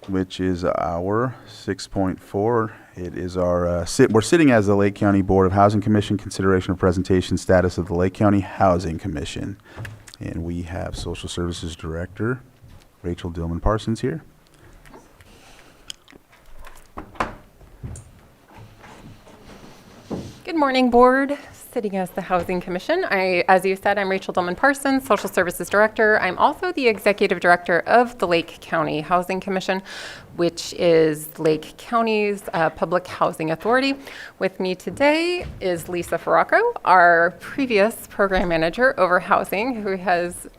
which is our 6.4. It is our, we're sitting as the Lake County Board of Housing Commission, consideration of presentation status of the Lake County Housing Commission. And we have Social Services Director Rachel Dillman-Parsons here. Good morning, Board. Sitting as the Housing Commission. As you said, I'm Rachel Dillman-Parsons, Social Services Director. I'm also the Executive Director of the Lake County Housing Commission, which is Lake County's public housing authority. With me today is Lisa Farraco, our previous program manager over housing, who has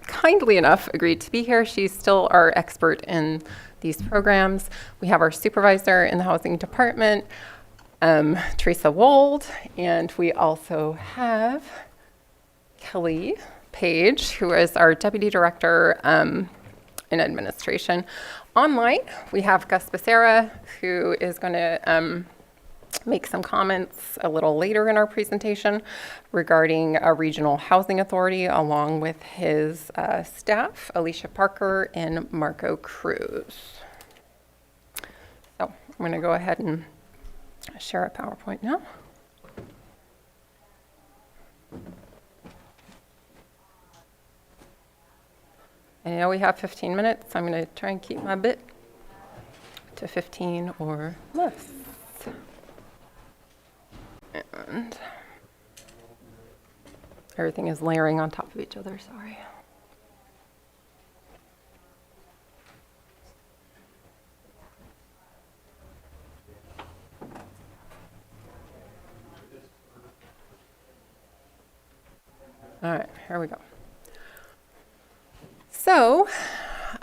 kindly enough agreed to be here. She's still our expert in these programs. We have our supervisor in the housing department, Teresa Wold, and we also have Kelly Page, who is our Deputy Director in Administration. Online, we have Gus Becerra, who is going to make some comments a little later in our presentation regarding a regional housing authority, along with his staff, Alicia Parker and Marco Cruz. So I'm going to go ahead and share a PowerPoint now. I know we have 15 minutes. I'm going to try and keep my bit to 15 or less. And everything is layering on top of each other, sorry. All right, here we go. So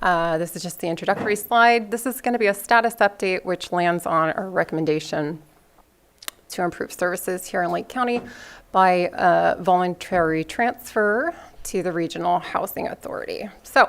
this is just the introductory slide. This is going to be a status update which lands on our recommendation to improve services here in Lake County by voluntary transfer to the Regional Housing Authority. So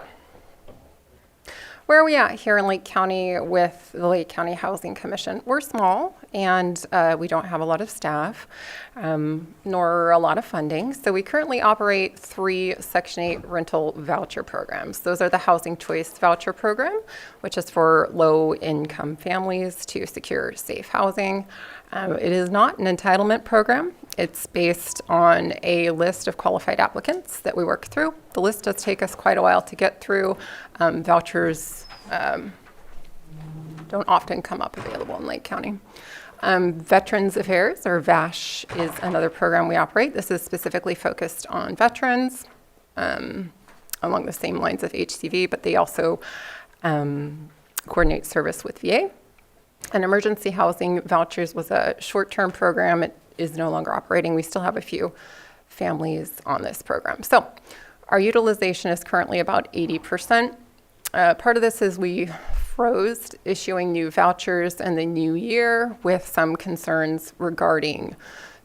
where are we at here in Lake County with the Lake County Housing Commission? We're small and we don't have a lot of staff, nor a lot of funding. So we currently operate 3 Section 8 rental voucher programs. Those are the Housing Choice Voucher Program, which is for low-income families to secure safe housing. It is not an entitlement program. It's based on a list of qualified applicants that we work through. The list does take us quite a while to get through. Vouchers don't often come up available in Lake County. Veterans Affairs, or VASH, is another program we operate. This is specifically focused on veterans along the same lines of HCV, but they also coordinate service with VA. And Emergency Housing Vouchers was a short-term program. It is no longer operating. We still have a few families on this program. So our utilization is currently about 80%. Part of this is we froze issuing new vouchers in the new year with some concerns regarding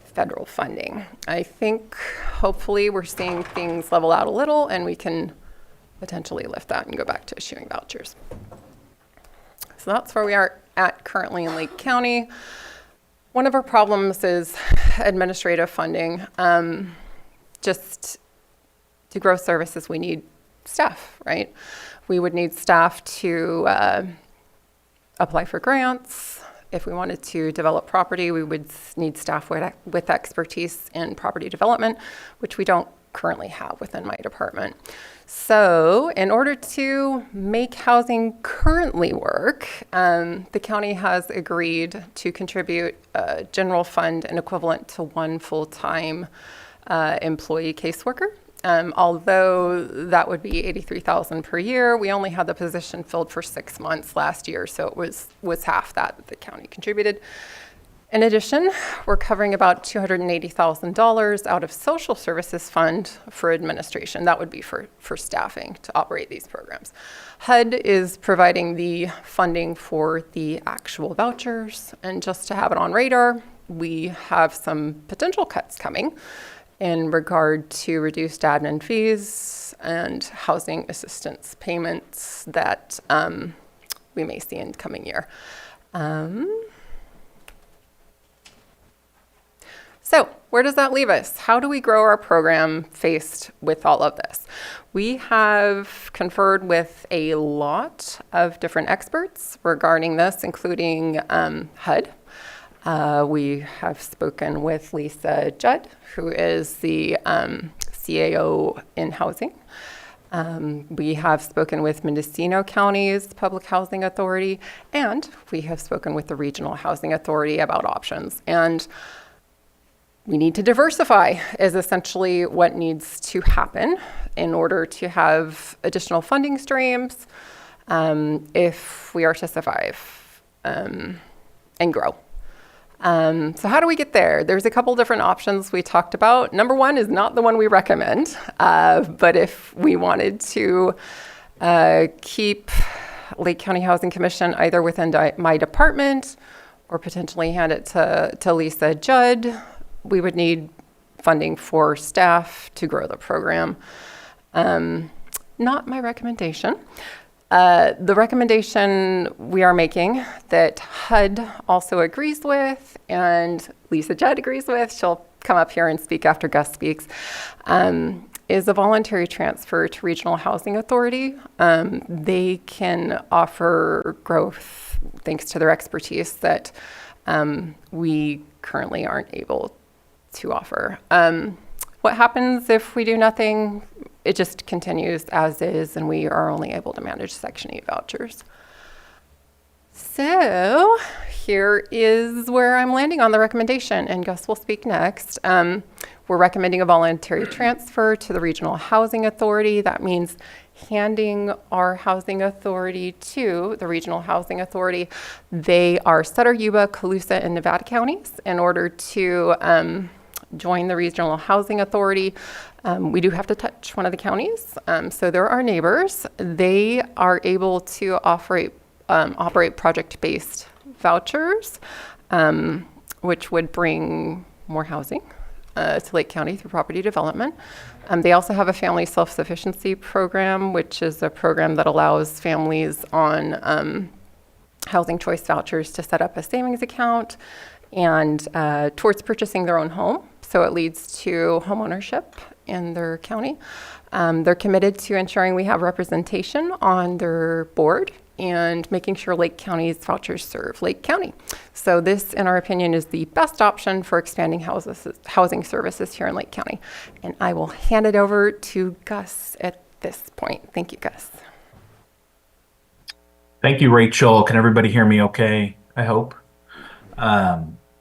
federal funding. I think hopefully we're seeing things level out a little and we can potentially lift that and go back to issuing vouchers. So that's where we are at currently in Lake County. One of our problems is administrative funding. Just to grow services, we need staff, right? We would need staff to apply for grants. If we wanted to develop property, we would need staff with expertise in property development, which we don't currently have within my department. So in order to make housing currently work, the county has agreed to contribute a general fund and equivalent to 1 full-time employee caseworker. Although that would be $83,000 per year, we only had the position filled for 6 months last year, so it was half that the county contributed. In addition, we're covering about $280,000 out of Social Services Fund for administration. That would be for staffing to operate these programs. HUD is providing the funding for the actual vouchers, and just to have it on radar, we have some potential cuts coming in regard to reduced admin fees and housing assistance payments that we may see in the coming year. So, where does that leave us? How do we grow our program faced with all of this? We have conferred with a lot of different experts regarding this, including HUD. We have spoken with Lisa Judd, who is the CAO in housing. We have spoken with Mendocino County's Public Housing Authority, and we have spoken with the Regional Housing Authority about options. And we need to diversify is essentially what needs to happen in order to have additional funding streams if we are to survive and grow. So how do we get there? There's a couple different options we talked about. Number one is not the one we recommend, but if we wanted to keep Lake County Housing Commission either within my department or potentially hand it to Lisa Judd, we would need funding for staff to grow the program. Not my recommendation. The recommendation we are making that HUD also agrees with and Lisa Judd agrees with, she'll come up here and speak after Gus speaks, is a voluntary transfer to Regional Housing Authority. They can offer growth thanks to their expertise that we currently aren't able to offer. What happens if we do nothing? It just continues as is, and we are only able to manage Section 8 vouchers. So here is where I'm landing on the recommendation, and Gus will speak next. We're recommending a voluntary transfer to the Regional Housing Authority. That means handing our housing authority to the Regional Housing Authority. They are Sutter, Yuba, Colusa, and Nevada counties in order to join the Regional Housing Authority. We do have to touch one of the counties. So there are neighbors. They are able to operate project-based vouchers, which would bring more housing to Lake County through property development. They also have a family self-sufficiency program, which is a program that allows families on housing choice vouchers to set up a savings account and towards purchasing their own home. So it leads to home ownership in their county. They're committed to ensuring we have representation on their board and making sure Lake County's vouchers serve Lake County. So this, in our opinion, is the best option for expanding housing services here in Lake County. And I will hand it over to Gus at this point. Thank you, Gus. Thank you, Rachel. Can everybody hear me okay? I hope.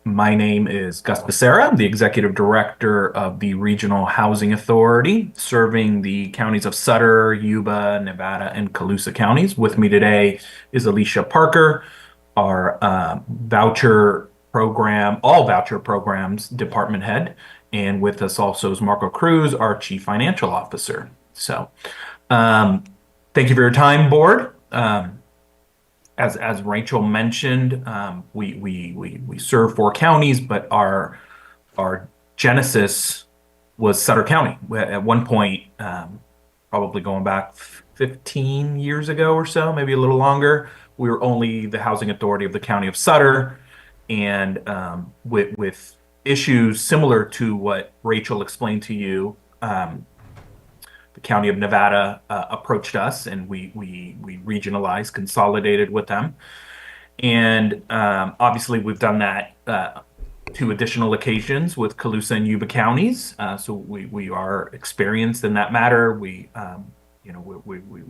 My name is Gus Becerra. I'm the Executive Director of the Regional Housing Authority, serving the counties of Sutter, Yuba, Nevada, and Colusa counties. With me today is Alicia Parker, our voucher program, all voucher programs department head. And with us also is Marco Cruz, our Chief Financial Officer. So thank you for your time, board. As Rachel mentioned, we serve 4 counties, but our genesis was Sutter County. At one point, probably going back 15 years ago or so, maybe a little longer, we were only the housing authority of the county of Sutter, and with issues similar to what Rachel explained to you. The County of Nevada approached us, and we regionalized, consolidated with them. And obviously, we've done that 2 additional occasions with Colusa and Yuba counties. So we are experienced in that matter. We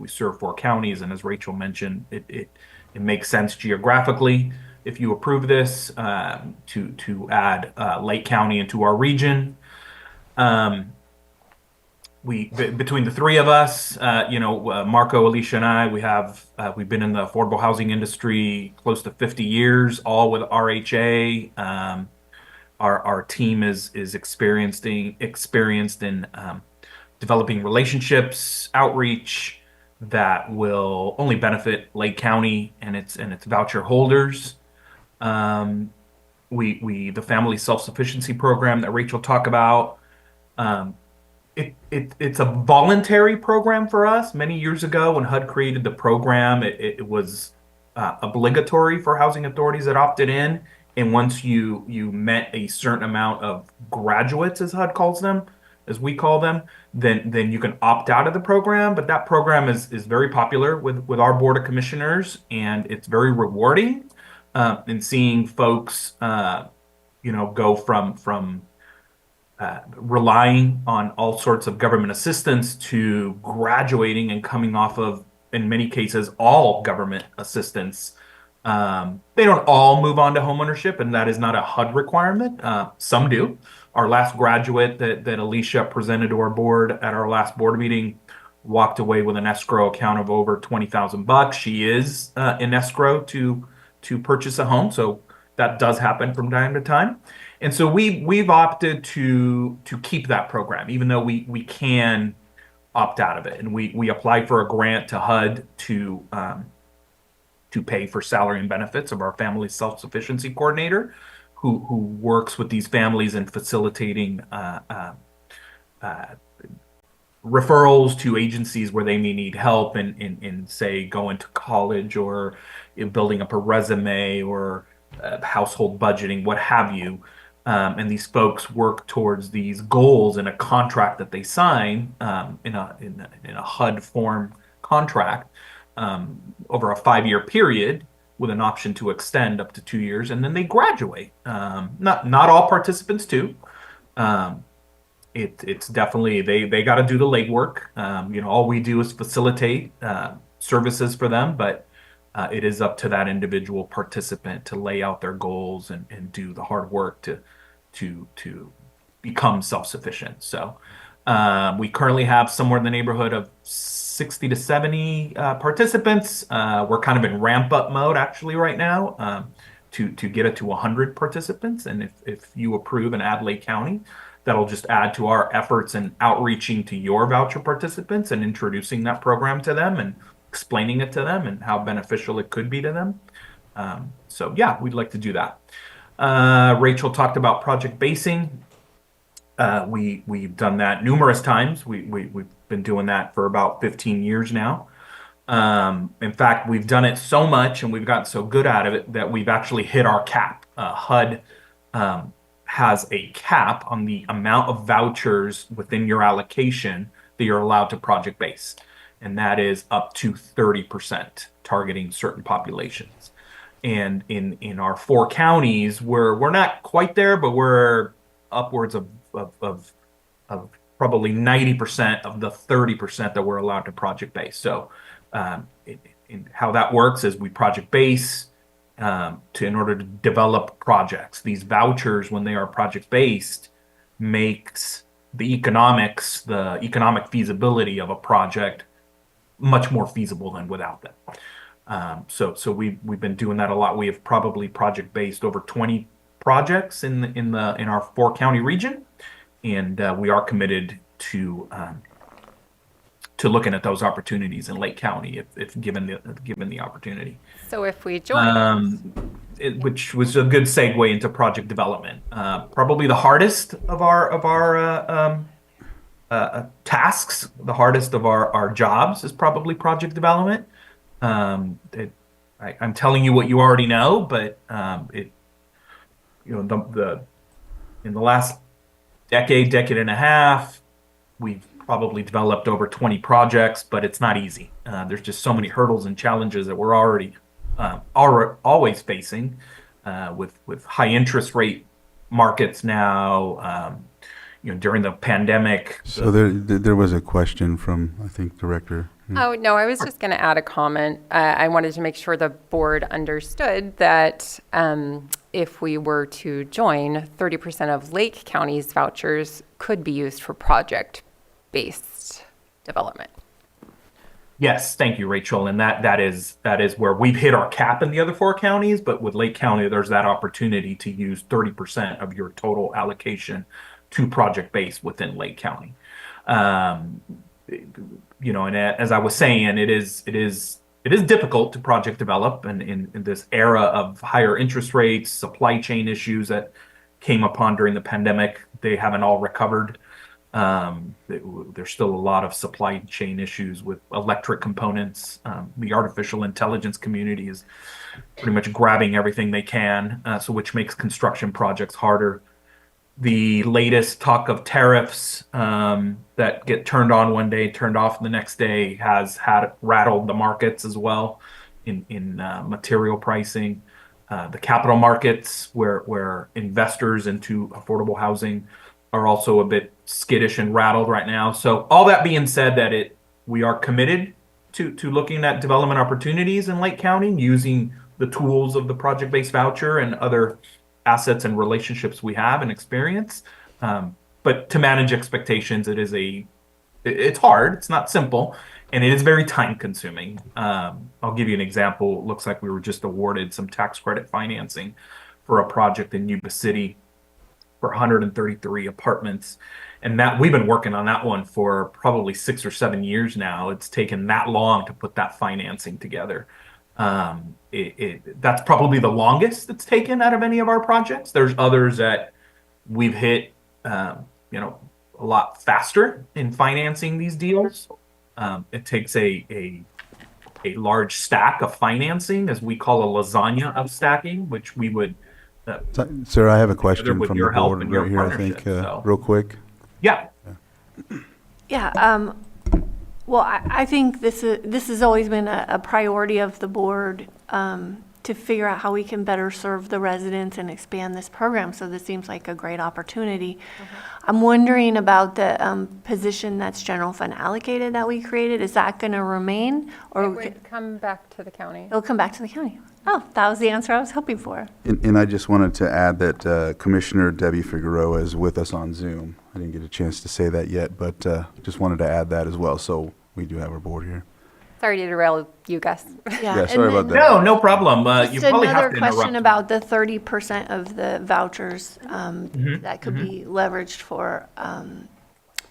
serve 4 counties, and as Rachel mentioned, it makes sense geographically if you approve this to add Lake County into our region. Between the 3 of us, Marco, Alicia, and I, we've been in the affordable housing industry close to 50 years, all with RHA. Our team is experienced in developing relationships, outreach that will only benefit Lake County and its voucher holders. The family self-sufficiency program that Rachel talked about. It's a voluntary program for us. Many years ago, when HUD created the program, it was obligatory for housing authorities that opted in, And once you met a certain amount of graduates, as HUD calls them, as we call them, then you can opt out of the program. But that program is very popular with our board of commissioners, and it's very rewarding in seeing folks, go from relying on all sorts of government assistance to graduating and coming off of, in many cases, all government assistance. They don't all move on to homeownership, and that is not a HUD requirement. Some do. Our last graduate that Alicia presented to our board at our last board meeting walked away with an escrow account of over $20,000. She is in escrow to purchase a home, so that does happen from time to time. And so we've opted to keep that program, even though we can opt out of it. And we applied for a grant to HUD to pay for salary and benefits of our family self-sufficiency coordinator, who works with these families in facilitating referrals to agencies where they may need help in say going to college or in building up a resume or household budgeting, what have you. And these folks work towards these goals in a contract that they sign in a HUD form contract over a 5-year period with an option to extend up to 2 years, and then they graduate. Not all participants do. It's definitely they got to do the legwork. All we do is facilitate services for them, but it is up to that individual participant to lay out their goals and do the hard work to become self-sufficient. So we currently have somewhere in the neighborhood of 60 to 70 participants. We're kind of in ramp up mode actually right now to get it to 100 participants. And if you approve and add Lake County, that'll just add to our efforts in outreaching to your voucher participants and introducing that program to them and explaining it to them and how beneficial it could be to them. So yeah, we'd like to do that. Rachel talked about project basing. We've done that numerous times. We've been doing that for about 15 years now. In fact, we've done it so much and we've gotten so good at it that we've actually hit our cap. HUD has a cap on the amount of vouchers within your allocation that you're allowed to project base. And that is up to 30%, targeting certain populations. And in our 4 counties, we're not quite there, but we're upwards of probably 90% of the 30% that we're allowed to project base. So how that works is we project base in order to develop projects. These vouchers, when they are project based, makes the economic feasibility of a project much more feasible than without them. So we've been doing that a lot. We have probably project based over 20 projects in our 4 county region, and we are committed to looking at those opportunities in Lake County if given the opportunity. So if we join, Which was a good segue into project development. Probably the hardest of our tasks, the hardest of our jobs is probably project development. I'm telling you what you already know, but in the last decade and a half, we've probably developed over 20 projects, but it's not easy. There's just so many hurdles and challenges that we're always facing with high interest rate markets now. During the pandemic. So there was a question from, I think, Director. oh, no, I was just going to add a comment. I wanted to make sure the board understood that if we were to join, 30% of Lake County's vouchers could be used for project-based development. Yes, thank you, Rachel. And that is where we've hit our cap in the other 4 counties, but with Lake County, there's that opportunity to use 30% of your total allocation to project base within Lake County. And as I was saying, it is difficult to project develop, and in this era of higher interest rates, supply chain issues that came upon during the pandemic, they haven't all recovered. There's still a lot of supply chain issues with electric components. The artificial intelligence community is pretty much grabbing everything they can, so which makes construction projects harder. The latest talk of tariffs that get turned on one day, turned off the next day, has had rattled the markets as well in material pricing. The capital markets, where investors into affordable housing are also a bit skittish and rattled right now. So all that being said, we are committed to looking at development opportunities in Lake County using the tools of the project-based voucher and other assets and relationships we have and experience. But to manage expectations, it's hard. It's not simple, and it is very time consuming. I'll give you an example. It looks like we were just awarded some tax credit financing for a project in Yuba City for 133 apartments. And that we've been working on that one for probably 6 or 7 years now. It's taken that long to put that financing together. That's probably the longest it's taken out of any of our projects. There's others that we've hit, a lot faster in financing these deals. It takes a large stack of financing, as we call a lasagna of stacking, which we would. Sir, I have a question with from your the help board and your right here, I think, partnership, so. real quick. Yeah. Yeah, well, I think this has always been a priority of the board, to figure out how we can better serve the residents and expand this program. So this seems like a great opportunity. I'm wondering about the position that's general fund allocated that we created. Is that going to remain? It Or would come back to the county. it'll come back to the county? Oh, that was the answer I was hoping for. And I just wanted to add that Commissioner Debbie Figueroa is with us on Zoom. I didn't get a chance to say that yet, but just wanted to add that as well. So we do have our board here. Sorry to derail you, Gus. Yeah, sorry about that. No problem. You Just probably have another to question interrupt. about the 30% of the vouchers that could be leveraged for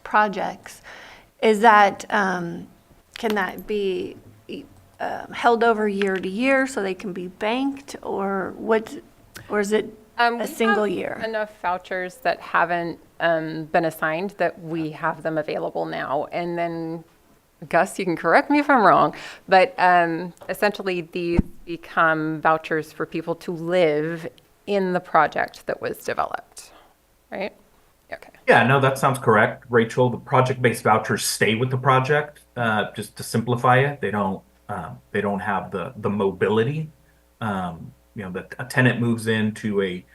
projects. Is that, can that be held over year to year so they can be banked, or is it a single year? Enough vouchers that haven't been assigned that we have them available now. And then, Gus, you can correct me if I'm wrong, but essentially these become vouchers for people to live in the project that was developed, right? Okay. Yeah, no, that sounds correct, Rachel. The project-based vouchers stay with the project. Just to simplify it, they don't have the mobility. That a tenant moves into a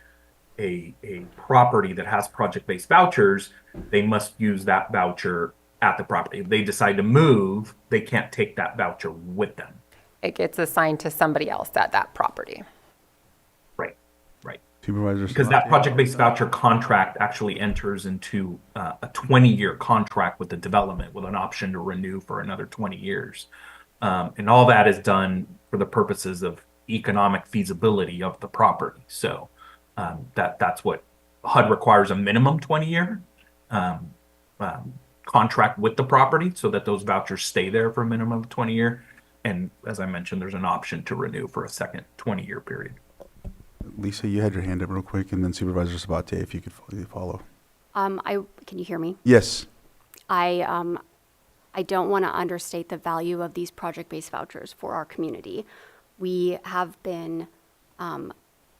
property that has project-based vouchers, they must use that voucher at the property. If they decide to move, they can't take that voucher with them. It gets assigned to somebody else at that property. Right. Supervisor Because that Sabatier? project-based voucher contract actually enters into a 20-year contract with the development with an option to renew for another 20 years. And all that is done for the purposes of economic feasibility of the property. So that's what HUD requires, a minimum 20-year contract with the property so that those vouchers stay there for a minimum of 20 year. And as I mentioned, there's an option to renew for a second 20-year period. Lisa, you had your hand up real quick, and then Supervisor Sabatier, if you could follow. Can you hear me? Yes. I don't want to understate the value of these project-based vouchers for our community. We have been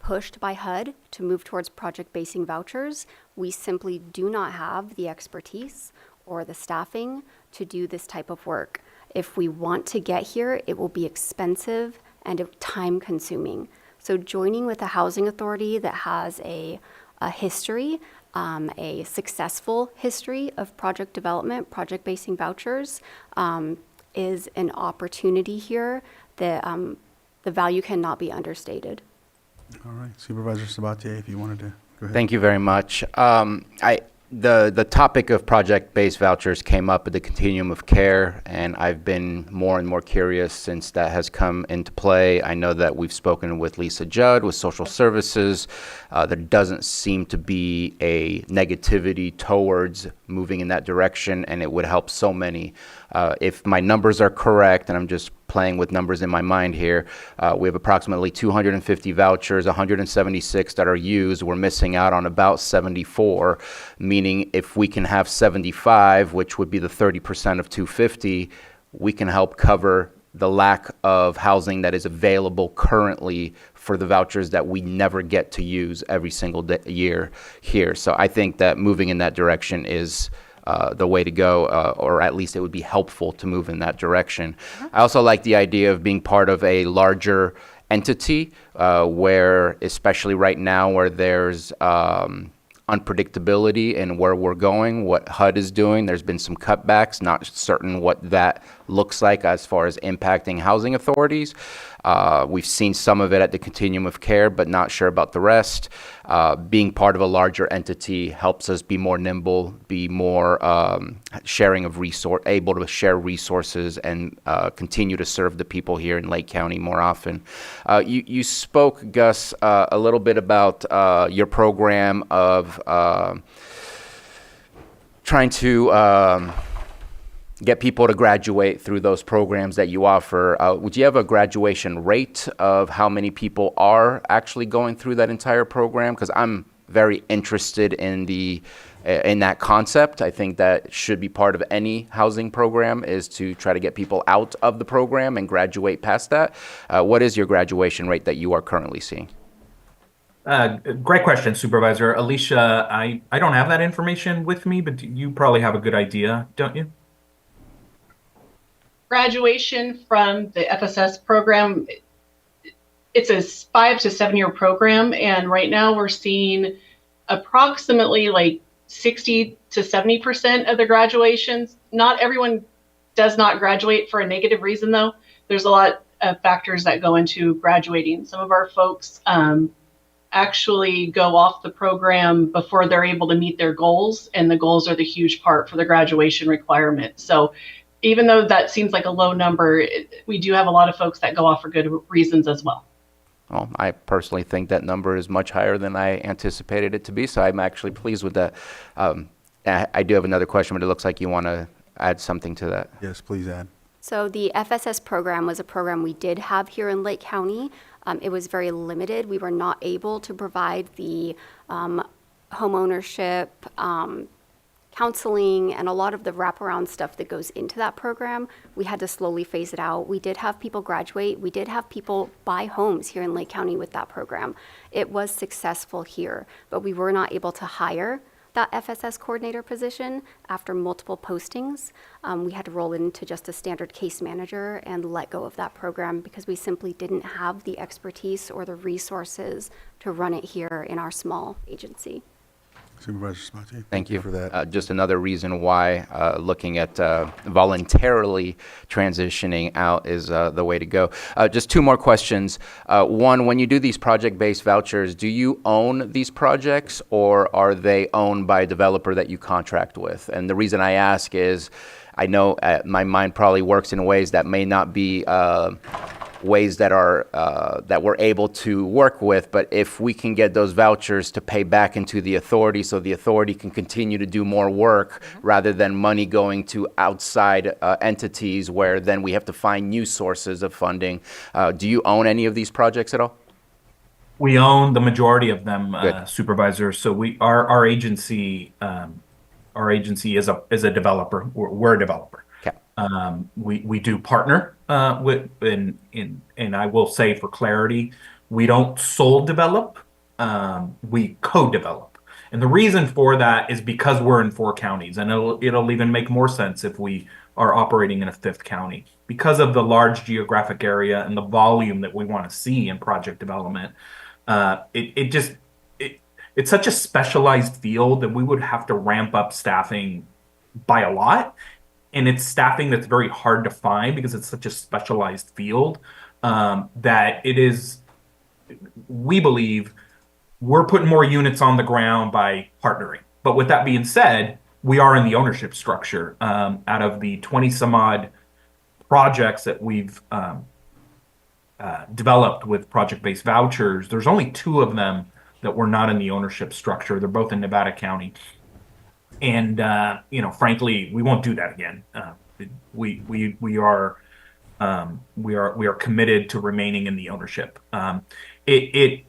pushed by HUD to move towards project-basing vouchers. We simply do not have the expertise or the staffing to do this type of work. If we want to get here, it will be expensive and time-consuming. So joining with a housing authority that has a history, a successful history of project development, project-basing vouchers, is an opportunity here that the value cannot be understated. All right. Supervisor Sabatier, if you wanted to go ahead. Thank you very much. The topic of project-based vouchers came up at the continuum of care, and I've been more and more curious since that has come into play. I know that we've spoken with Lisa Judd with social services. There doesn't seem to be a negativity towards moving in that direction, and it would help so many. If my numbers are correct, and I'm just playing with numbers in my mind here. We have approximately 250 vouchers, 176 that are used. We're missing out on about 74, meaning if we can have 75, which would be the 30% of 250, we can help cover the lack of housing that is available currently for the vouchers that we never get to use every single year here. So I think that moving in that direction is the way to go, or at least it would be helpful to move in that direction. I also like the idea of being part of a larger entity where, especially right now where there's unpredictability in where we're going, what HUD is doing. There's been some cutbacks, not certain what that looks like as far as impacting housing authorities. We've seen some of it at the continuum of care, but not sure about the rest. Being part of a larger entity helps us be more nimble, be more able to share resources and continue to serve the people here in Lake County more often. You spoke, Gus, a little bit about your program of trying to get people to graduate through those programs that you offer. Would you have a graduation rate of how many people are actually going through that entire program? Because I'm very interested in that concept. I think that should be part of any housing program, is to try to get people out of the program and graduate past that. What is your graduation rate that you are currently seeing? Great question, Supervisor. Alicia, I don't have that information with me, but you probably have a good idea, don't you? Graduation from the FSS program, it's a 5 to 7 year program, and right now we're seeing approximately like 60 to 70% of the graduations. Not everyone does not graduate for a negative reason, though. There's a lot of factors that go into graduating. Some of our folks actually go off the program before they're able to meet their goals, and the goals are the huge part for the graduation requirement. So even though that seems like a low number, we do have a lot of folks that go off for good reasons as well. Well, I personally think that number is much higher than I anticipated it to be, so I'm actually pleased with that. I do have another question, but it looks like you want to add something to that. Yes, please add. So the FSS program was a program we did have here in Lake County. It was very limited. We were not able to provide the homeownership, counseling, and a lot of the wraparound stuff that goes into that program. We had to slowly phase it out. We did have people graduate. We did have people buy homes here in Lake County with that program. It was successful here, but we were not able to hire that FSS coordinator position after multiple postings. We had to roll into just a standard case manager and let go of that program because we simply didn't have the expertise or the resources to run it here in our small agency. Supervisor Mtg. Thank you for that. Just another reason why looking at voluntarily transitioning out is the way to go. Just two more questions. One, when you do these project-based vouchers, do you own these projects, or are they owned by a developer that you contract with? And the reason I ask is I know my mind probably works in ways that may not be ways that are that we're able to work with, but if we can get those vouchers to pay back into the authority so the authority can continue to do more work rather than money going to outside entities where then we have to find new sources of funding. Do you own any of these projects at all? We own the majority of them, Good. Supervisor. So our agency is a developer. We're a developer. Okay. We do partner with, and I will say for clarity, we don't sole develop, we co-develop. And the reason for that is because we're in 4 counties, and it'll even make more sense if we are operating in a 5th county. Because of the large geographic area and the volume that we want to see in project development, it's such a specialized field that we would have to ramp up staffing by a lot. And it's staffing that's very hard to find because it's such a specialized field that it is, we believe, we're putting more units on the ground by partnering. But with that being said, we are in the ownership structure. Out of the 20 some odd projects that we've developed with project-based vouchers, there's only 2 of them that we're not in the ownership structure. They're both in Nevada County. And, frankly, we won't do that again. We are We are committed to remaining in the ownership. It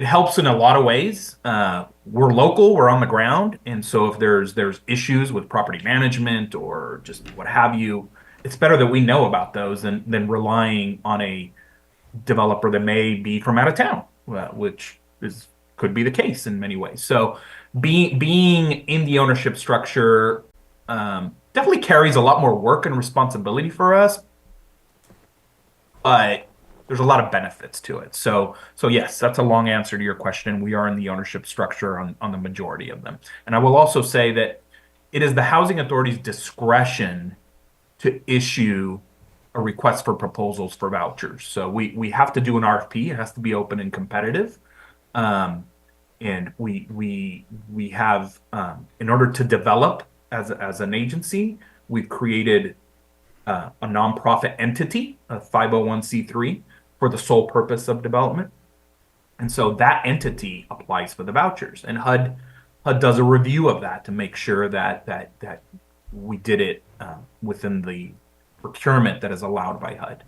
helps in a lot of ways. We're local, we're on the ground, and so if there's issues with property management or just what have you, it's better that we know about those than relying on a developer that may be from out of town, which could be the case in many ways. So being in the ownership structure definitely carries a lot more work and responsibility for us, but there's a lot of benefits to it. So yes, that's a long answer to your question. We are in the ownership structure on the majority of them. And I will also say that it is the housing authority's discretion to issue a request for proposals for vouchers. So we have to do an RFP. It has to be open and competitive. And we have in order to develop as an agency, we've created a nonprofit entity, a 501c3, for the sole purpose of development. And so that entity applies for the vouchers, and HUD does a review of that to make sure that we did it within the procurement that is allowed by HUD.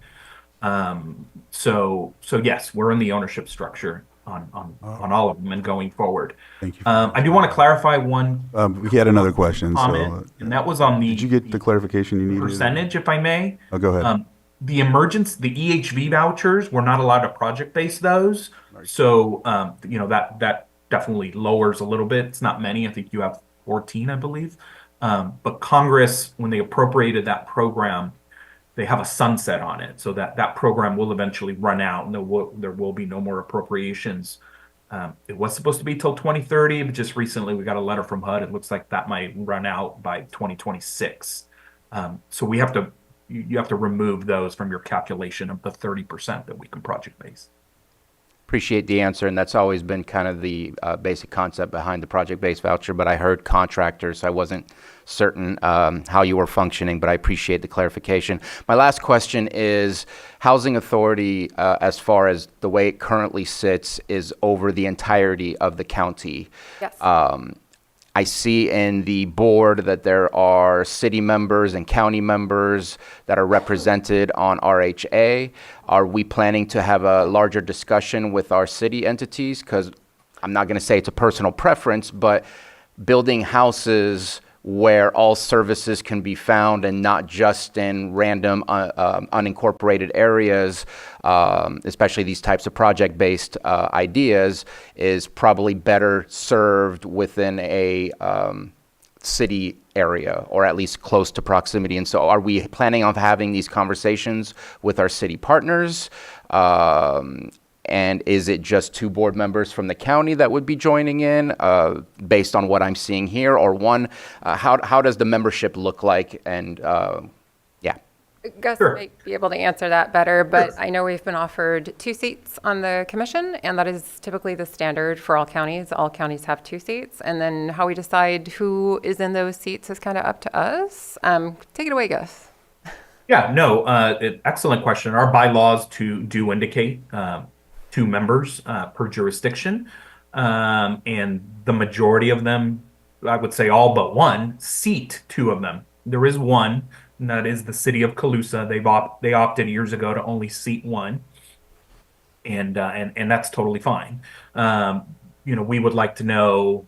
So yes, we're in the ownership structure on all of them and going forward. Thank you. I do want to clarify one We had another question. comment, and that was on the did you get the clarification you needed? percentage, if I may. Oh, go ahead. The EHV vouchers, we're not allowed to project base those. So, that definitely lowers a little bit. It's not many. I think you have 14, I believe. But Congress, when they appropriated that program, they have a sunset on it. So that program will eventually run out, and there will be no more appropriations. It was supposed to be till 2030, but just recently we got a letter from HUD. It looks like that might run out by 2026. So you have to remove those from your calculation of the 30% that we can project base. Appreciate the answer, and that's always been kind of the basic concept behind the project-based voucher, but I heard contractors, so I wasn't certain how you were functioning, but I appreciate the clarification. My last question is, Housing Authority, as far as the way it currently sits, is over the entirety of the county. Yes. I see in the board that there are city members and county members that are represented on RHA. Are we planning to have a larger discussion with our city entities? Because I'm not going to say it's a personal preference, but building houses where all services can be found and not just in random unincorporated areas, especially these types of project-based ideas, is probably better served within a city area, or at least close to proximity. And so are we planning on having these conversations with our city partners? And is it just 2 board members from the county that would be joining in based on what I'm seeing here? Or one, how does the membership look like? And yeah. Gus Sure. might be able to answer that better, but Sure. I know we've been offered 2 seats on the commission, and that is typically the standard for all counties. All counties have 2 seats, and then how we decide who is in those seats is kind of up to us. Take it away, Gus. Yeah, no, excellent question. Our bylaws do indicate 2 members per jurisdiction, and the majority of them, I would say all but one, seat 2 of them. There is one, and that is the city of Colusa. They opted years ago to only seat 1, and that's totally fine. We would like to know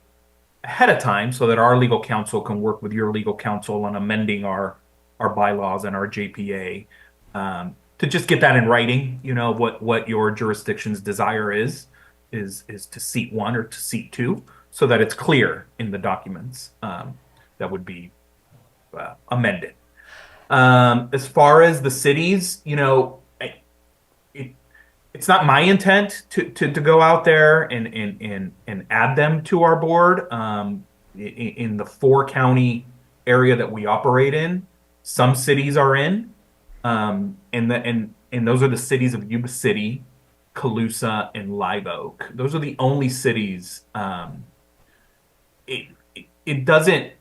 ahead of time so that our legal counsel can work with your legal counsel on amending our bylaws and our JPA. To just get that in writing, what your jurisdiction's desire is to seat 1 or to seat 2, so that it's clear in the documents that would be amended. As far as the cities, it's not my intent to go out there and add them to our board. In the 4-county area that we operate in, some cities are in. And those are the cities of Yuba City, Colusa, and Live Oak. Those are the only cities. It doesn't,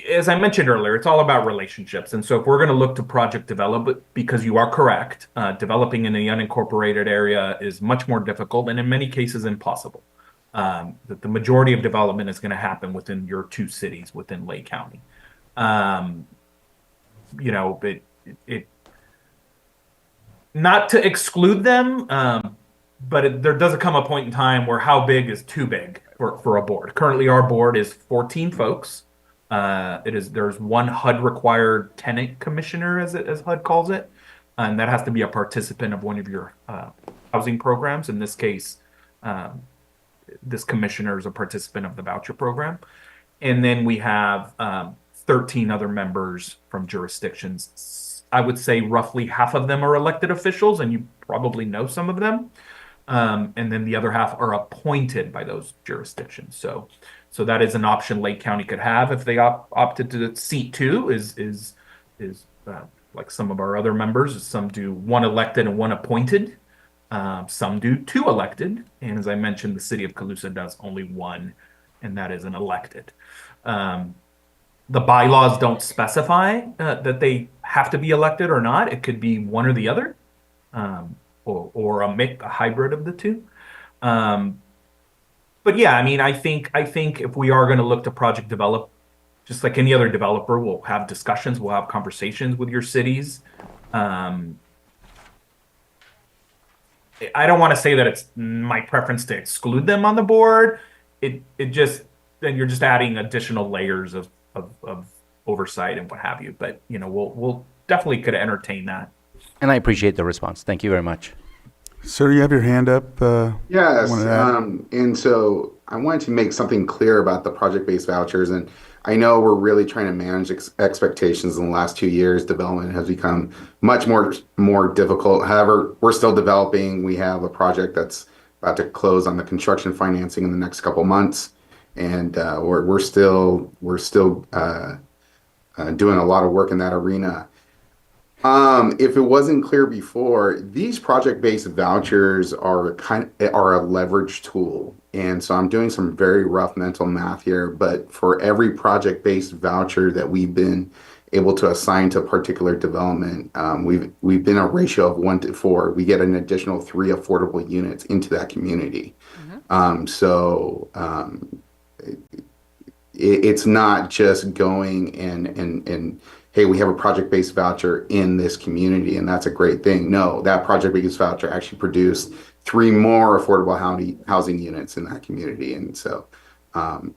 as I mentioned earlier, it's all about relationships. And so if we're going to look to project develop, because you are correct, developing in the unincorporated area is much more difficult and in many cases impossible. That the majority of development is going to happen within your 2 cities within Lake County. you know, it not to exclude them, but there does come a point in time where how big is too big for a board. Currently, our board is 14 folks. There's one HUD required tenant commissioner, as HUD calls it, and that has to be a participant of one of your housing programs. In this case, this commissioner is a participant of the voucher program, and then we have 13 other members from jurisdictions. I would say roughly half of them are elected officials, and you probably know some of them. And then the other half are appointed by those jurisdictions. So that is an option Lake County could have if they opted to seat two. Is like some of our other members. Some do one elected and one appointed. Some do two elected, and as I mentioned, the city of Colusa does only one, and that is an elected. The bylaws don't specify that they have to be elected or not. It could be one or the other, or a hybrid of the two. But yeah, I mean, I think if we are going to look to project develop, just like any other developer, we'll have discussions, we'll have conversations with your cities. I don't want to say that it's my preference to exclude them on the board. It just, then you're just adding additional layers of oversight and what have you. But you know, we'll definitely could entertain that. And I appreciate the response. Thank you very much. Sir, you have your hand up. Yes, wanted to add? and so I wanted to make something clear about the project-based vouchers, and I know we're really trying to manage expectations in the last 2 years. Development has become much more difficult. However, we're still developing. We have a project that's about to close on the construction financing in the next couple months, and we're still doing a lot of work in that arena. If it wasn't clear before, these project-based vouchers are a leverage tool. And so I'm doing some very rough mental math here, but for every project-based voucher that we've been able to assign to a particular development, we've been a ratio of 1 to 4. We get an additional 3 affordable units into that community. It's not just going and hey, we have a project-based voucher in this community, and that's a great thing. No, that project-based voucher actually produced 3 more affordable housing units in that community. And so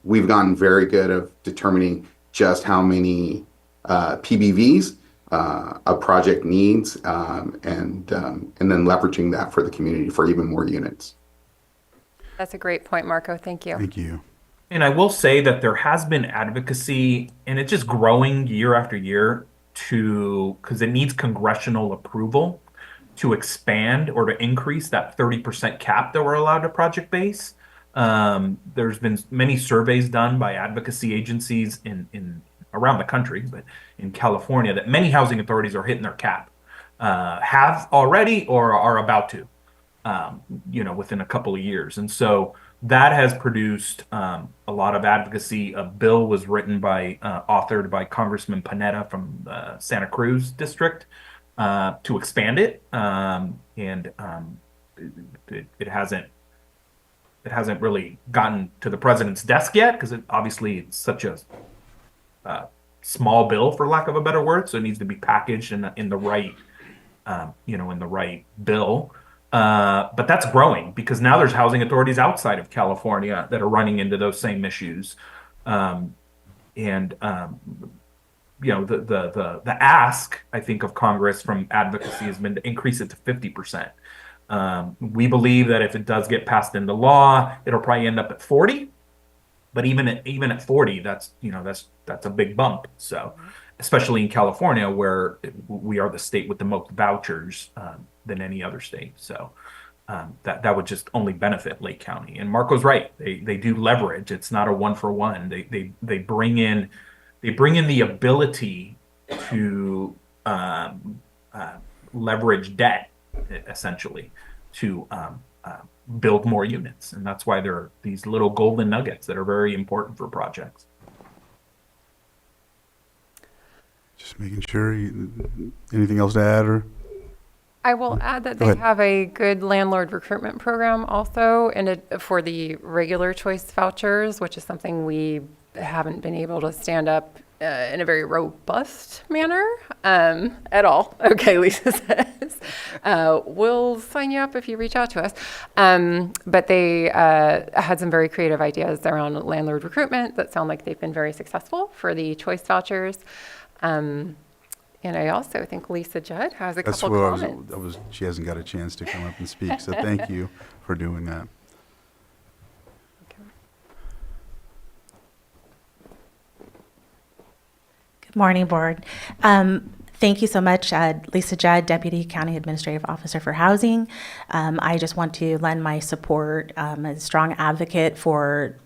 we've gotten very good at determining just how many PBVs a project needs, and then leveraging that for the community for even more units. That's a great point, Marco. Thank you. Thank you. And I will say that there has been advocacy, and it's just growing year after year because it needs congressional approval to expand or to increase that 30% cap that we're allowed to project base. There's been many surveys done by advocacy agencies in around the country, but in California, that many housing authorities are hitting their cap, have already or are about to, within a couple of years. And so that has produced a lot of advocacy. A bill was written authored by Congressman Panetta from the Santa Cruz district to expand it, and it hasn't really gotten to the president's desk yet because it's such a small bill, for lack of a better word. So it needs to be packaged in the right bill. But that's growing because now there's housing authorities outside of California that are running into those same issues. The ask, I think, of Congress from advocacy has been to increase it to 50%. We believe that if it does get passed into law, it'll probably end up at 40. But even at 40, that's a big bump. So, especially in California, where we are the state with the most vouchers than any other state. So that would just only benefit Lake County. And Marco's right; they do leverage. It's not a 1-for-1. They bring in the ability to leverage debt, essentially, to build more units. And that's why there are these little golden nuggets that are very important for projects. Just making sure. Anything else to add? Or I will add that Go they ahead. have a good landlord recruitment program also for the regular choice vouchers, which is something we haven't been able to stand up in a very robust manner at all. Okay, Lisa says. We'll sign you up if you reach out to us. But they had some very creative ideas around landlord recruitment that sound like they've been very successful for the choice vouchers. And I also think Lisa Judd has a That's couple what comments. she hasn't got a chance to come up and speak, so thank you for doing that. Good morning, Board. Thank you so much, Lisa Judd, Deputy County Administrative Officer for Housing. I just want to lend my support as a strong advocate for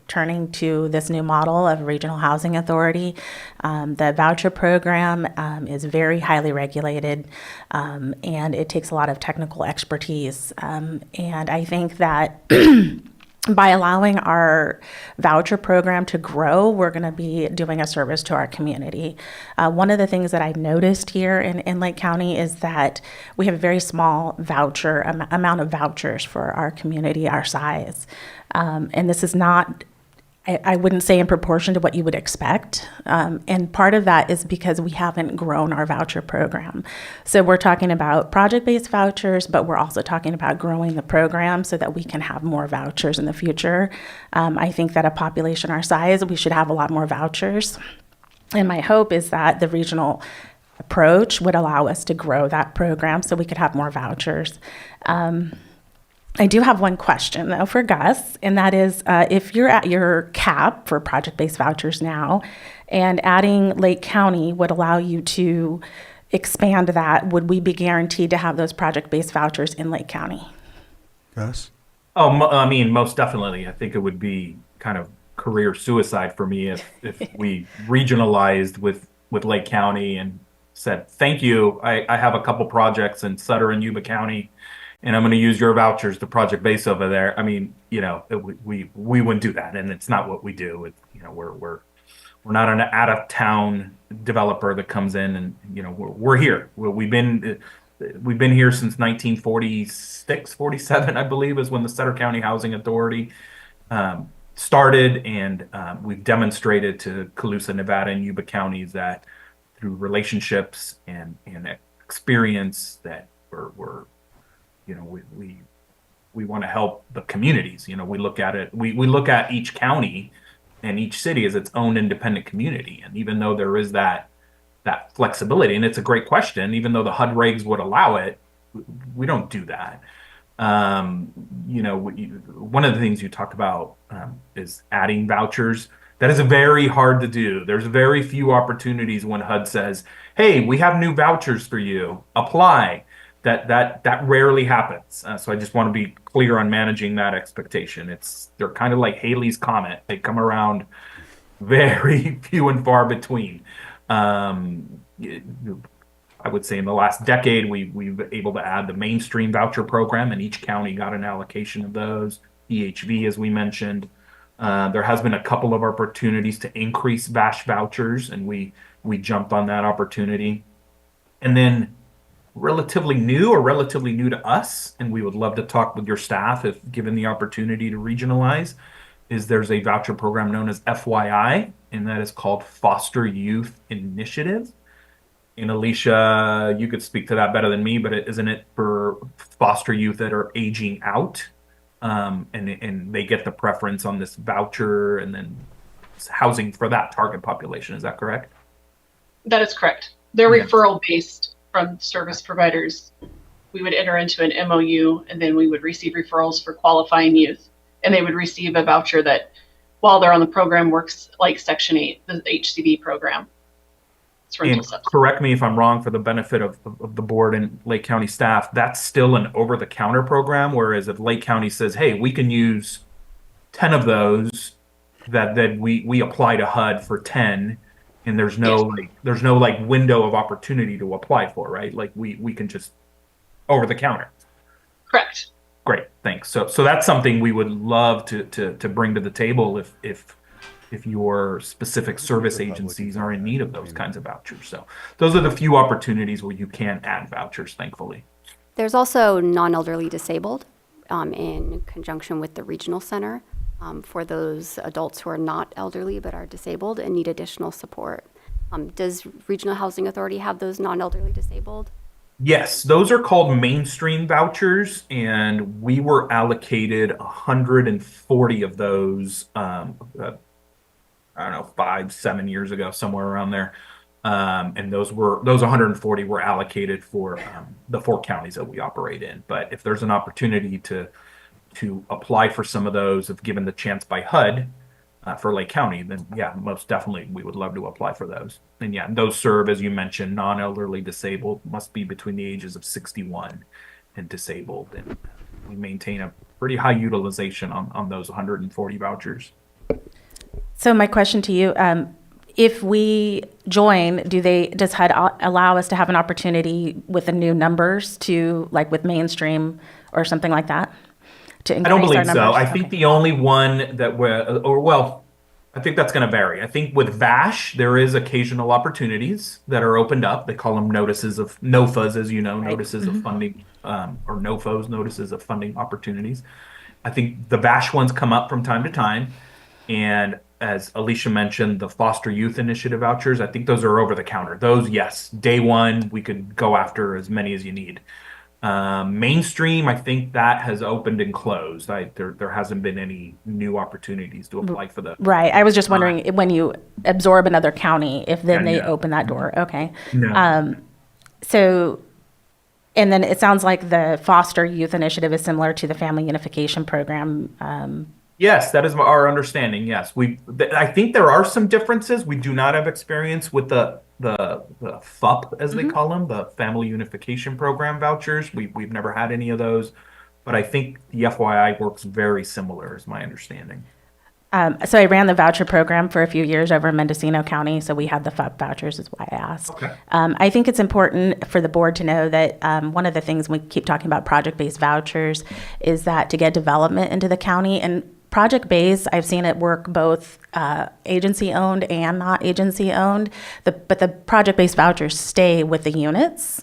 turning to this new model of regional housing authority. The voucher program is very highly regulated, and it takes a lot of technical expertise. And I think that by allowing our voucher program to grow, we're going to be doing a service to our community. One of the things that I've noticed here in Lake County is that we have a very small voucher amount of vouchers for our community, our size. And this is not, I wouldn't say in proportion to what you would expect. And part of that is because we haven't grown our voucher program. So we're talking about project-based vouchers, but we're also talking about growing the program so that we can have more vouchers in the future. I think that a population our size, we should have a lot more vouchers. And my hope is that the regional approach would allow us to grow that program so we could have more vouchers. I do have one question, though, for Gus, and that is if you're at your cap for project-based vouchers now, and adding Lake County would allow you to expand that, would we be guaranteed to have those project-based vouchers in Lake County? Gus? Oh, I mean, most definitely. I think it would be kind of career suicide for me if we regionalized with Lake County and said, thank you, I have a couple projects in Sutter and Yuba County, and I'm going to use your vouchers to project base over there. I mean, you know, we wouldn't do that, and it's not what we do. You know, we're not an out of town developer that comes in and, you know, we're here. We've been here since 1946, 47, I believe, is when the Sutter County Housing Authority started, and we've demonstrated to Colusa, Nevada, and Yuba counties that through relationships and experience that we're you know, we want to help the communities. You know, we look at it, we look at each county and each city as its own independent community. And even though there is that flexibility, and it's a great question, even though the HUD regs would allow it, we don't do that. You know, one of the things you talked about is adding vouchers. That is very hard to do. There's very few opportunities when HUD says, hey, we have new vouchers for you, apply. That rarely happens. So I just want to be clear on managing that expectation. They're kind of like Halley's Comet. They come around very few and far between. I would say in the last decade, we've been able to add the mainstream voucher program, and each county got an allocation of those. EHV, as we mentioned. There has been a couple of opportunities to increase VASH vouchers, and we jumped on that opportunity. And then relatively new to us, and we would love to talk with your staff if given the opportunity to regionalize, is there's a voucher program known as FYI, and that is called Foster Youth Initiative. And Alicia, you could speak to that better than me, but isn't it for foster youth that are aging out? And they get the preference on this voucher and then housing for that target population. Is that correct? That is correct. They're Yes. referral based from service providers. We would enter into an MOU, and then we would receive referrals for qualifying youth, and they would receive a voucher that, while they're on the program, works like Section 8, the HCB program. It's rental And subsidy. correct me if I'm wrong, for the benefit of the board and Lake County staff, that's still an over-the-counter program, whereas if Lake County says, hey, we can use 10 of those, that we apply to HUD for 10, and there's no like window of opportunity to apply for, right? Like we can just over the counter. Correct. Great, thanks. So that's something we would love to bring to the table if your specific service agencies are in need of those kinds of vouchers. So those are the few opportunities where you can add vouchers, thankfully. There's also non-elderly disabled in conjunction with the regional center. for those adults who are not elderly but are disabled and need additional support. Does Regional Housing Authority have those non-elderly disabled? Yes, those are called mainstream vouchers, and we were allocated 140 of those, I don't know, 5, 7 years ago, somewhere around there. And those 140 were allocated for the 4 counties that we operate in. But if there's an opportunity to apply for some of those, if given the chance by HUD for Lake County, then yeah, most definitely we would love to apply for those. And yeah, those serve, as you mentioned, non-elderly disabled, must be between the ages of 61 and disabled. And we maintain a pretty high utilization on those 140 vouchers. So my question to you, if we join, does HUD allow us to have an opportunity with the new numbers to, like with mainstream or something like that? To increase I don't believe our so. numbers? I think the only one that I think that's going to vary. I think with VASH, there is occasional opportunities that are opened up. They call them notices of NOFAs, as you know, notices of funding, or NOFOs, notices of funding opportunities. I think the VASH ones come up from time to time. And as Alicia mentioned, the Foster Youth Initiative vouchers, I think those are over the counter. Those, yes, day one, we could go after as many as you need. Mainstream, I think that has opened and closed. There hasn't been any new opportunities to apply for those. Right. I was just wondering when you absorb another county, if then they Yeah. open that door. Okay. No. So, and then it sounds like the Foster Youth Initiative is similar to the Family Unification Program. Yes, that is our understanding. Yes, I think there are some differences. We do not have experience with the FUP, as they call them, the Family Unification Program vouchers. We've never had any of those, but I think the FYI works very similar, is my understanding. So I ran the voucher program for a few years over in Mendocino County, so we had the FUP vouchers, is why I asked. Okay. I think it's important for the board to know that one of the things we keep talking about project-based vouchers is that to get development into the county, and project-based, I've seen it work both agency-owned and not agency-owned, but the project-based vouchers stay with the units.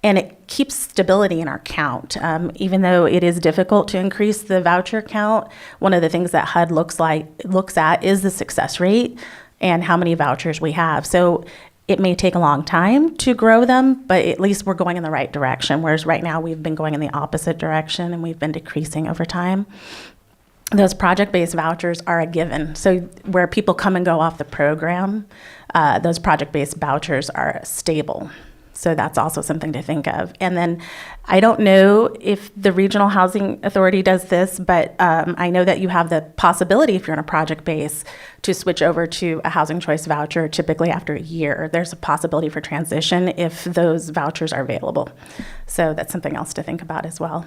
And it keeps stability in our count. Even though it is difficult to increase the voucher count, one of the things that HUD looks at is the success rate and how many vouchers we have. So it may take a long time to grow them, but at least we're going in the right direction. Whereas right now we've been going in the opposite direction and we've been decreasing over time. Those project-based vouchers are a given. So where people come and go off the program, those project-based vouchers are stable. So that's also something to think of. And then I don't know if the Regional Housing Authority does this, but I know that you have the possibility, if you're on a project base, to switch over to a housing choice voucher typically after a year. There's a possibility for transition if those vouchers are available. So that's something else to think about as well.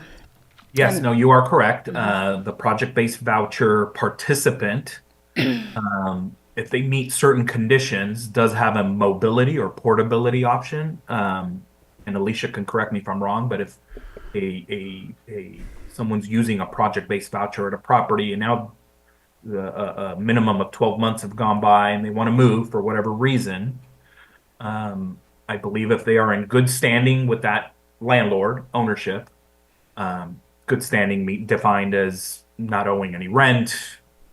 Yes, no, you are correct. The project-based voucher participant, if they meet certain conditions, does have a mobility or portability option. And Alicia can correct me if I'm wrong, but if someone's using a project-based voucher at a property and now a minimum of 12 months have gone by and they want to move for whatever reason, I believe if they are in good standing with that landlord ownership, good standing defined as not owing any rent,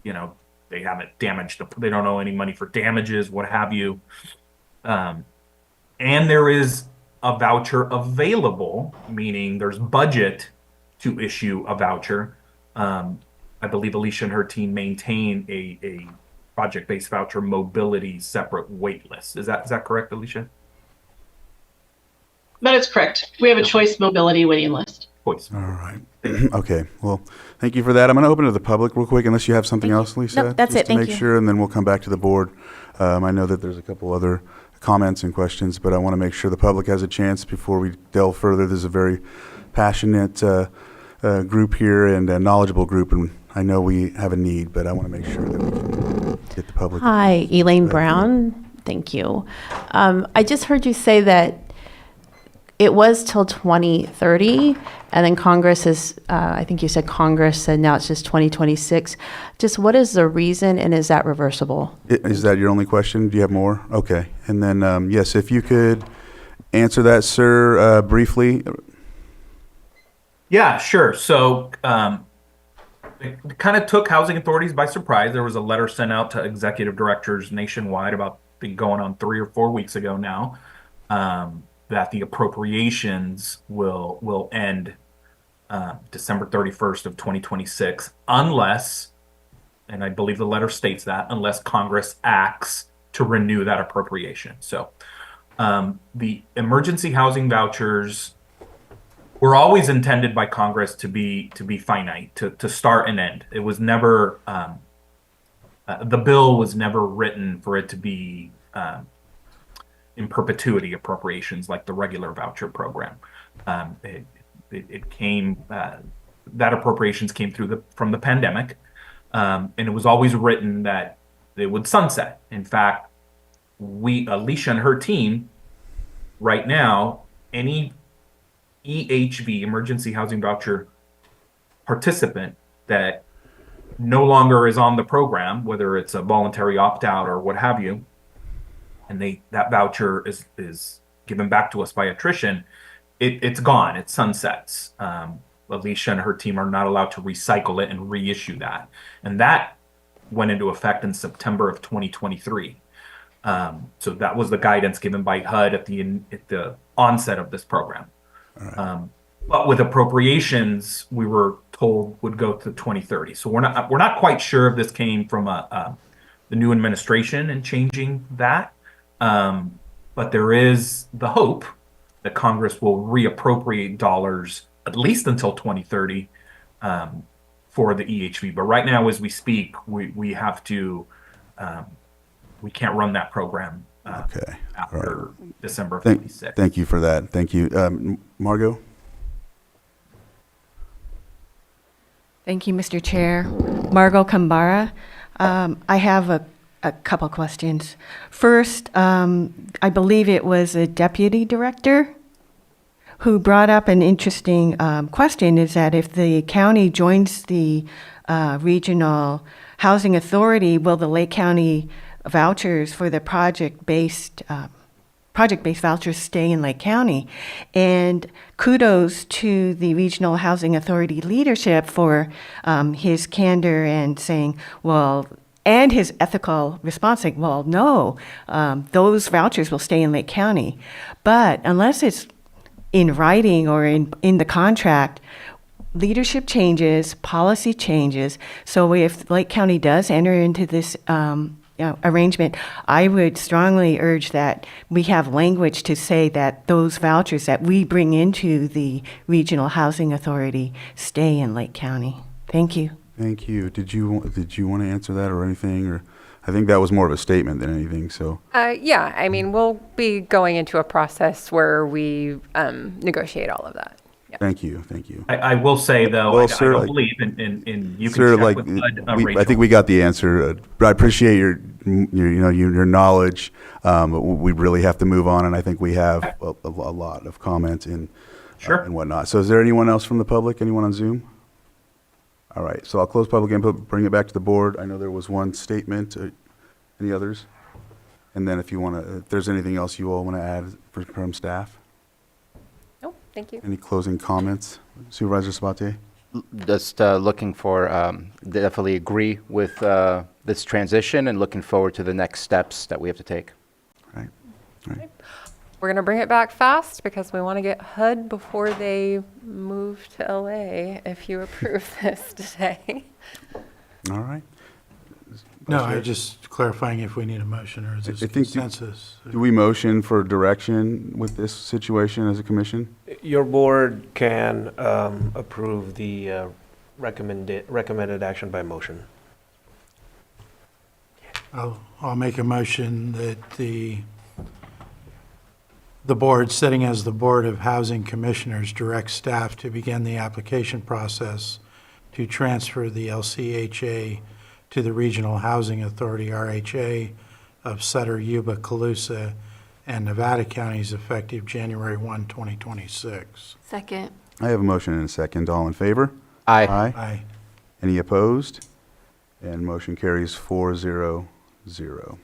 they haven't damaged, they don't owe any money for damages, what have you. And there is a voucher available, meaning there's budget to issue a voucher. I believe Alicia and her team maintain a project-based voucher mobility separate wait list. Is that correct, Alicia? That is correct. We have a choice mobility waiting list. Voice. All right. Okay. Well, thank you for that. I'm going to open to the public real quick, unless you have something else, Lisa. Nope, that's just it. to Thank make you. sure, and then we'll come back to the board. I know that there's a couple other comments and questions, but I want to make sure the public has a chance before we delve further. There's a very passionate group here and a knowledgeable group, and I know we have a need, but I want to make sure that we can get the public. Hi, Elaine Go ahead. Brown. Thank you. I just heard you say that it was till 2030, and then Congress is, I think you said Congress said now it's just 2026. Just what is the reason, and is that reversible? Is that your only question? Do you have more? Okay. And then, yes, if you could answer that, sir, briefly. Yeah, sure. So It kind of took housing authorities by surprise. There was a letter sent out to executive directors nationwide about going on 3 or 4 weeks ago now, that the appropriations will end December 31st of 2026, unless, and I believe the letter states that, unless Congress acts to renew that appropriation. So the emergency housing vouchers were always intended by Congress to be finite, to start and end. It was never the bill was never written for it to be in perpetuity appropriations like the regular voucher program. It came that appropriations came from the pandemic, and it was always written that it would sunset. In fact, Alicia and her team right now, any EHV, emergency housing voucher participant that no longer is on the program, whether it's a voluntary opt-out or what have you, and that voucher is given back to us by attrition, it's gone, it sunsets. Alicia and her team are not allowed to recycle it and reissue that. And that went into effect in September of 2023. So that was the guidance given by HUD at the onset of this program. But with appropriations, we were told would go to 2030. So we're not quite sure if this came from the new administration and changing that. But there is the hope that Congress will reappropriate dollars at least until 2030 for the EHV. But right now, as we speak, we have to we can't run that program after December of 26. Thank you for that. Thank you. Margot? Thank you, Mr. Chair. Margot Kambara. I have a couple questions. First, I believe it was a deputy director who brought up an interesting question, is that if the county joins the regional housing authority, will the Lake County vouchers for the project-based vouchers stay in Lake County? And kudos to the Regional Housing Authority leadership for his candor and saying, well, and his ethical response, saying, well, no, those vouchers will stay in Lake County. But unless it's in writing or in the contract, leadership changes, policy changes. So if Lake County does enter into this arrangement, I would strongly urge that we have language to say that those vouchers that we bring into the Regional Housing Authority stay in Lake County. Thank you. Thank you. Did you want to answer that or anything? Or I think that was more of a statement than anything. So Yeah, I mean, we'll be going into a process where we negotiate all of that. Yeah. Thank you. Thank you. I will say though, Well, I sir, don't believe in you can Sir, check like, with HUD, I Rachel. think we got the answer. But I appreciate your knowledge. But we really have to move on, and I think we have a lot of comments and whatnot. So is there anyone else from the public? Anyone on Zoom? All right. So I'll close public input, bring it back to the board. I know there was one statement. Any others? And then if there's anything else you all want to add from staff? No, thank you. Any closing comments? Supervisor Sabatier? Just looking for, definitely agree with this transition and looking forward to the next steps that we have to take. All right. We're going to bring it back fast because we want to get HUD before they move to LA if you approve this today. All right. No, I just clarifying if we need a motion or is this I think consensus? Do we motion for direction with this situation as a commission? Your board can approve the recommended action by motion. I'll make a motion that the board, sitting as the Board of Housing Commissioners, directs staff to begin the application process to transfer the LCHA to the Regional Housing Authority, RHA, of Sutter, Yuba, Colusa, and Nevada counties effective January 1, 2026. Second. I have a motion and a second. All in favor? Aye. Aye. Any opposed? And motion carries 4-0-0.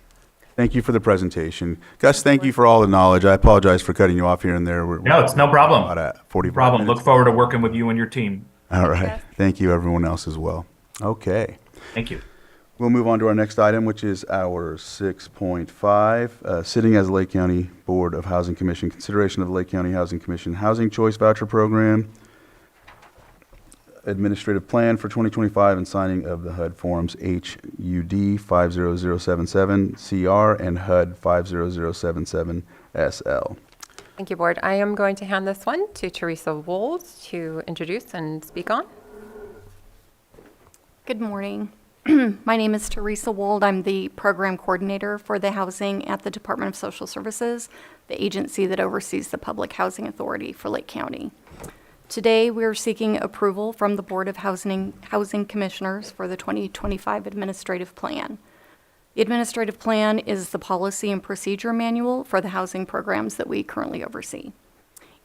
Thank you for the presentation. Gus, thank you for all the knowledge. I apologize for cutting you off here and there. No, it's no problem. About at 45 No problem. minutes. Look forward to working with you and your team. All right. Thank you, everyone else as well. Okay. Thank you. We'll move on to our next item, which is our 6.5, sitting as Lake County Board of Housing Commission, consideration of the Lake County Housing Commission Housing Choice Voucher Program, administrative plan for 2025, and signing of the HUD forms HUD 50077 CR and HUD 50077 SL. Thank you, Board. I am going to hand this one to Teresa Wold to introduce and speak on. Good morning. My name is Teresa Wold. I'm the program coordinator for the housing at the Department of Social Services, the agency that oversees the Public Housing Authority for Lake County. Today, we are seeking approval from the Board of Housing Commissioners for the 2025 Administrative Plan. The Administrative Plan is the policy and procedure manual for the housing programs that we currently oversee.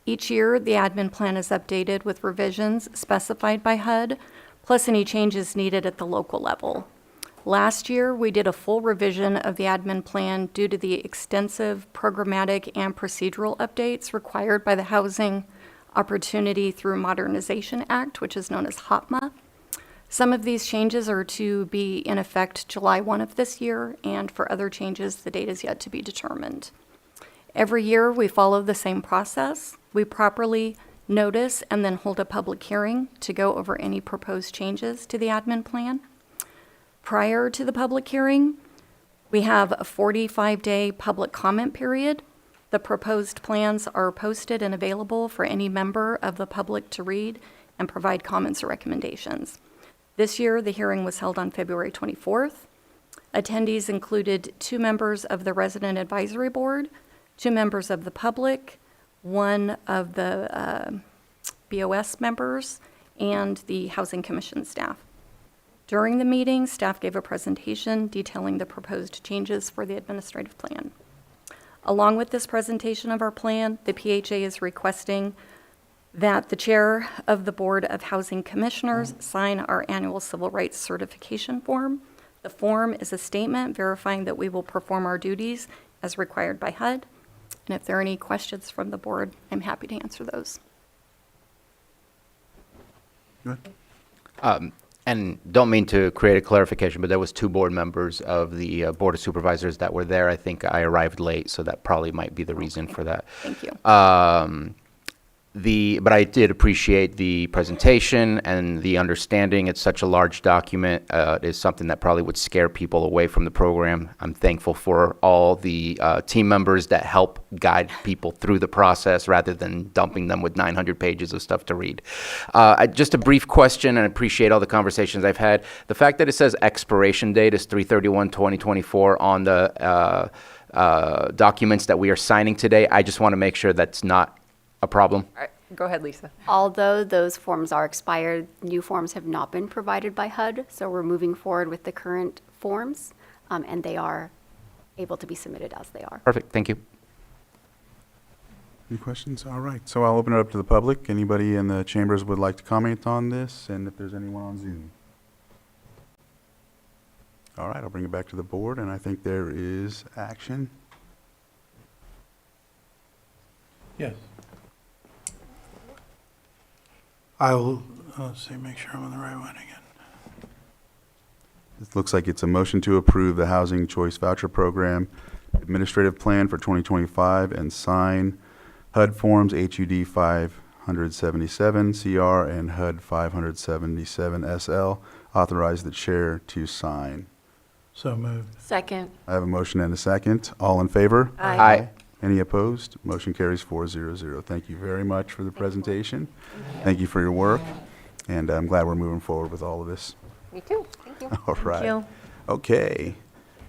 Each year, the admin plan is updated with revisions specified by HUD, plus any changes needed at the local level. Last year, we did a full revision of the admin plan due to the extensive programmatic and procedural updates required by the Housing Opportunity Through Modernization Act, which is known as HOPMA. Some of these changes are to be in effect July 1 of this year, and for other changes, the date is yet to be determined. Every year, we follow the same process. We properly notice and then hold a public hearing to go over any proposed changes to the admin plan. Prior to the public hearing, we have a 45-day public comment period. The proposed plans are posted and available for any member of the public to read and provide comments or recommendations. This year, the hearing was held on February 24th. Attendees included 2 members of the Resident Advisory Board, 2 members of the public, 1 of the BOS members, and the Housing Commission staff. During the meeting, staff gave a presentation detailing the proposed changes for the administrative plan. Along with this presentation of our plan, the PHA is requesting that the chair of the Board of Housing Commissioners sign our annual Civil Rights Certification form. The form is a statement verifying that we will perform our duties as required by HUD. And if there are any questions from the board, I'm happy to answer those. Go ahead. And don't mean to create a clarification, but there was 2 board members of the Board of Supervisors that were there. I think I arrived late, so that probably might be the reason for that. Thank you. But I did appreciate the presentation and the understanding. It's such a large document. It is something that probably would scare people away from the program. I'm thankful for all the team members that help guide people through the process rather than dumping them with 900 pages of stuff to read. Just a brief question, and I appreciate all the conversations I've had. The fact that it says expiration date is 3/31/2024 on the documents that we are signing today, I just want to make sure that's not a problem. All right, go ahead, Lisa. Although those forms are expired, new forms have not been provided by HUD, so we're moving forward with the current forms, and they are able to be submitted as they are. Perfect, thank you. Any questions? All right, so I'll open it up to the public. Anybody in the chambers would like to comment on this, and if there's anyone on Zoom? All right, I'll bring it back to the board, and I think there is action. Yes. I'll, let's see, make sure I'm on the right one again. It looks like it's a motion to approve the Housing Choice Voucher Program Administrative Plan for 2025 and sign HUD Forms HUD 577 CR and HUD 577 SL. Authorize the chair to sign. So moved. Second. I have a motion and a second. All in favor? Aye. Any opposed? Motion carries 400. Thank you very much for the presentation. Thank you for your work, and I'm glad we're moving forward with all of this. Me too. Thank you. All right. you. Okay.